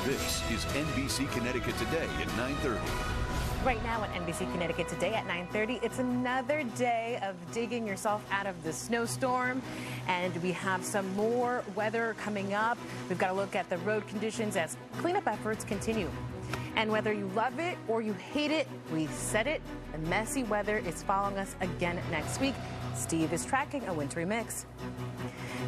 This is NBC Connecticut Today at 9:30. Right now at NBC Connecticut Today at 9:30, it's another day of digging yourself out of the snowstorm, and we have some more weather coming up. We've got to look at the road conditions as cleanup efforts continue. And whether you love it or you hate it, we said it, the messy weather is following us again next week. Steve is tracking a wintry mix.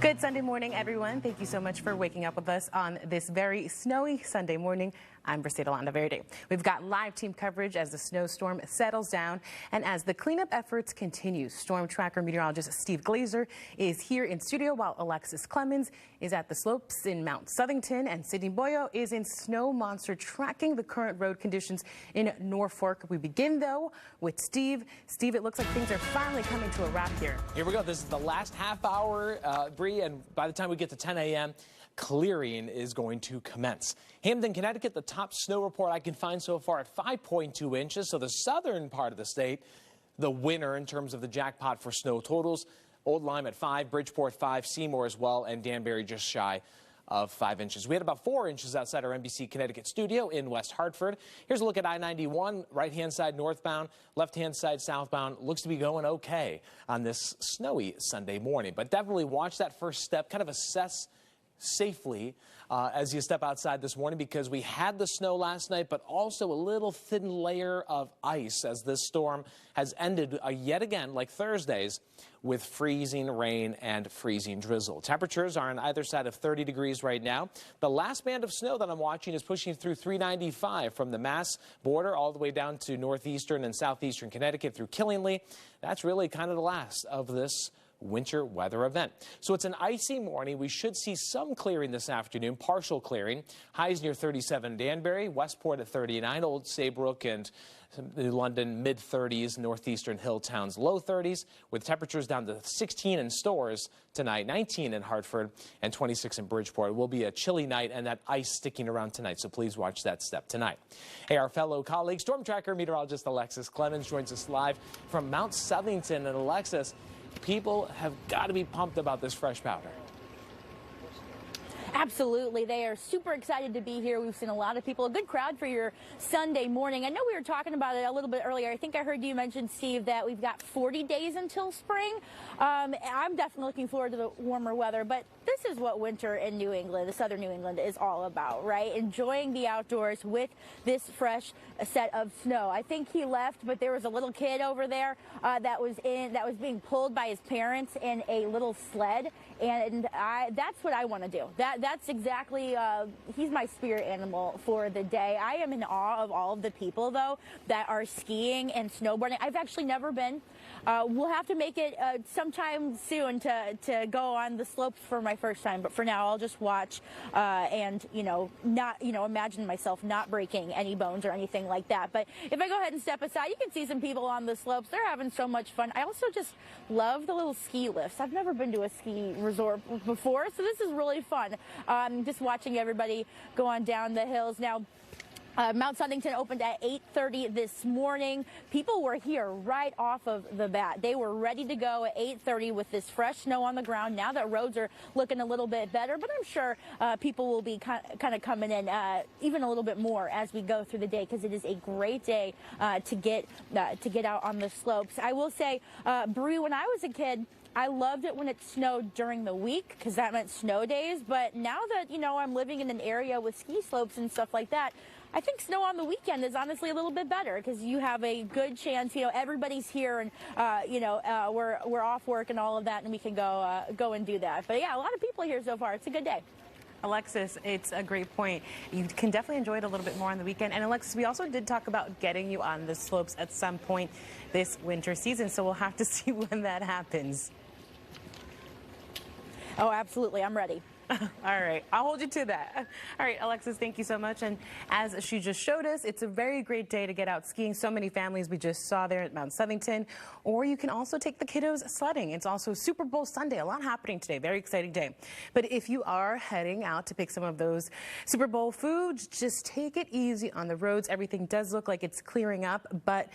Good Sunday morning, everyone. Thank you so much for waking up with us on this very snowy Sunday morning. I'm Brissida Landaverde. We've got live team coverage as the snowstorm settles down and as the cleanup efforts continue. Storm tracker meteorologist Steve Glazer is here in studio while Alexis Clemens is at the slopes in Mount Southington, and Sydney Boyo is in Snow Monster tracking the current road conditions in Norfolk. We begin, though, with Steve. Steve, it looks like things are finally coming to a wrap here. Here we go. This is the last half hour, Bree, and by the time we get to 10 a.m., clearing is going to commence. Hamden, Connecticut, the top snow report I can find so far at 5.2 inches. So the southern part of the state, the winner in terms of the jackpot for snow totals. Old Lyme at 5, Bridgeport 5, Seymour as well, and Danbury just shy of 5 inches. We had about 4 inches outside our NBC Connecticut studio in West Hartford. Here's a look at I-91, right-hand side northbound, left-hand side southbound. Looks to be going okay on this snowy Sunday morning. But definitely watch that first step, kind of assess safely as you step outside this morning, because we had the snow last night, but also a little thin layer of ice as this storm has ended yet again, like Thursday's, with freezing rain and freezing drizzle. Temperatures are on either side of 30 degrees right now. The last band of snow that I'm watching is pushing through 395 from the Mass border all the way down to northeastern and southeastern Connecticut through Killingly. That's really kind of the last of this winter weather event. So it's an icy morning. We should see some clearing this afternoon, partial clearing. Highs near 37 Danbury, Westport at 39, Old Saybrook and London mid-30s, northeastern hill towns low 30s, with temperatures down to 16 in Storrs tonight, 19 in Hartford, and 26 in Bridgeport. It will be a chilly night and that ice sticking around tonight, so please watch that step tonight. Hey, our fellow colleague, storm tracker meteorologist Alexis Clemens joins us live from Mount Southington. And Alexis, people have got to be pumped about this fresh powder. Absolutely. They are super excited to be here. We've seen a lot of people, a good crowd for your Sunday morning. I know we were talking about it a little bit earlier. I think I heard you mention, Steve, that we've got 40 days until spring. I'm definitely looking forward to the warmer weather, but this is what winter in New England, the southern New England, is all about, right? Enjoying the outdoors with this fresh set of snow. I think he left, but there was a little kid over there that was being pulled by his parents in a little sled, and that's what I want to do. That's exactly, he's my spirit animal for the day. I am in awe of all of the people, though, that are skiing and snowboarding. I've actually never been. We'll have to make it sometime soon to go on the slopes for my first time. But for now, I'll just watch and, not, imagine myself not breaking any bones or anything like that. But if I go ahead and step aside, you can see some people on the slopes. They're having so much fun. I also just love the little ski lifts. I've never been to a ski resort before, so this is really fun. Just watching everybody go on down the hills. Now, Mount Southington opened at 8:30 this morning. People were here right off of the bat. They were ready to go at 8:30 with this fresh snow on the ground. Now that roads are looking a little bit better, but I'm sure people will be kind of coming in even a little bit more as we go through the day, because it is a great day to get out on the slopes. I will say, Bree, when I was a kid, I loved it when it snowed during the week, because that meant snow days. But now that, I'm living in an area with ski slopes and stuff like that, I think snow on the weekend is honestly a little bit better, because you have a good chance, everybody's here and, we're off work and all of that, and we can go and do that. But yeah, a lot of people here so far. It's a good day. Alexis, it's a great point. You can definitely enjoy it a little bit more on the weekend. And Alexis, we also did talk about getting you on the slopes at some point this winter season, so we'll have to see when that happens. Oh, absolutely. I'm ready. All right, I'll hold you to that. All right, Alexis, thank you so much. And as she just showed us, it's a very great day to get out skiing. So many families we just saw there at Mount Southington. Or you can also take the kiddos sledding. It's also Super Bowl Sunday. A lot happening today. Very exciting day. But if you are heading out to pick some of those Super Bowl foods, just take it easy on the roads. Everything does look like it's clearing up, but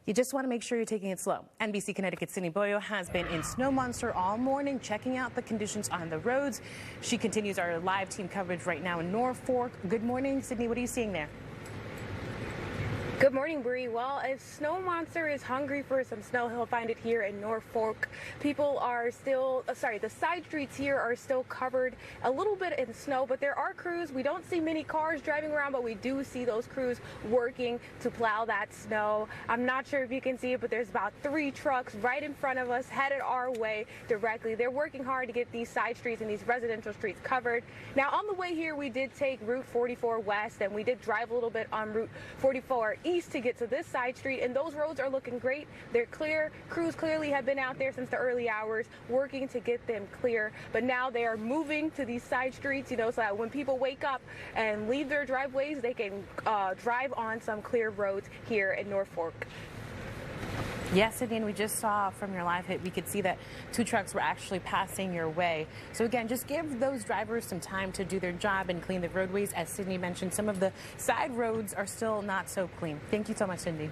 You just want to make sure you're taking it slow. NBC Connecticut's Sydney Boyo has been in Snow Monster all morning, checking out the conditions on the roads. She continues our live team coverage right now in Norfolk. Good morning, Sydney. What are you seeing there? Good morning, Bree. Well, if Snow Monster is hungry for some snow, he'll find it here in Norfolk. People are still, the side streets here are still covered a little bit in snow, but there are crews. We don't see many cars driving around, but we do see those crews working to plow that snow. I'm not sure if you can see it, but there's about 3 trucks right in front of us headed our way directly. They're working hard to get these side streets and these residential streets covered. Now, on the way here, we did take Route 44 west, and we did drive a little bit on Route 44 east to get to this side street, and those roads are looking great. They're clear. Crews clearly have been out there since the early hours working to get them clear, but now they are moving to these side streets, so that when people wake up and leave their driveways, they can drive on some clear roads here in Norfolk. Yes, Sydney, and we just saw from your live hit, we could see that 2 trucks were actually passing your way. So again, just give those drivers some time to do their job and clean the roadways. As Sydney mentioned, some of the side roads are still not so clean. Thank you so much, Sydney.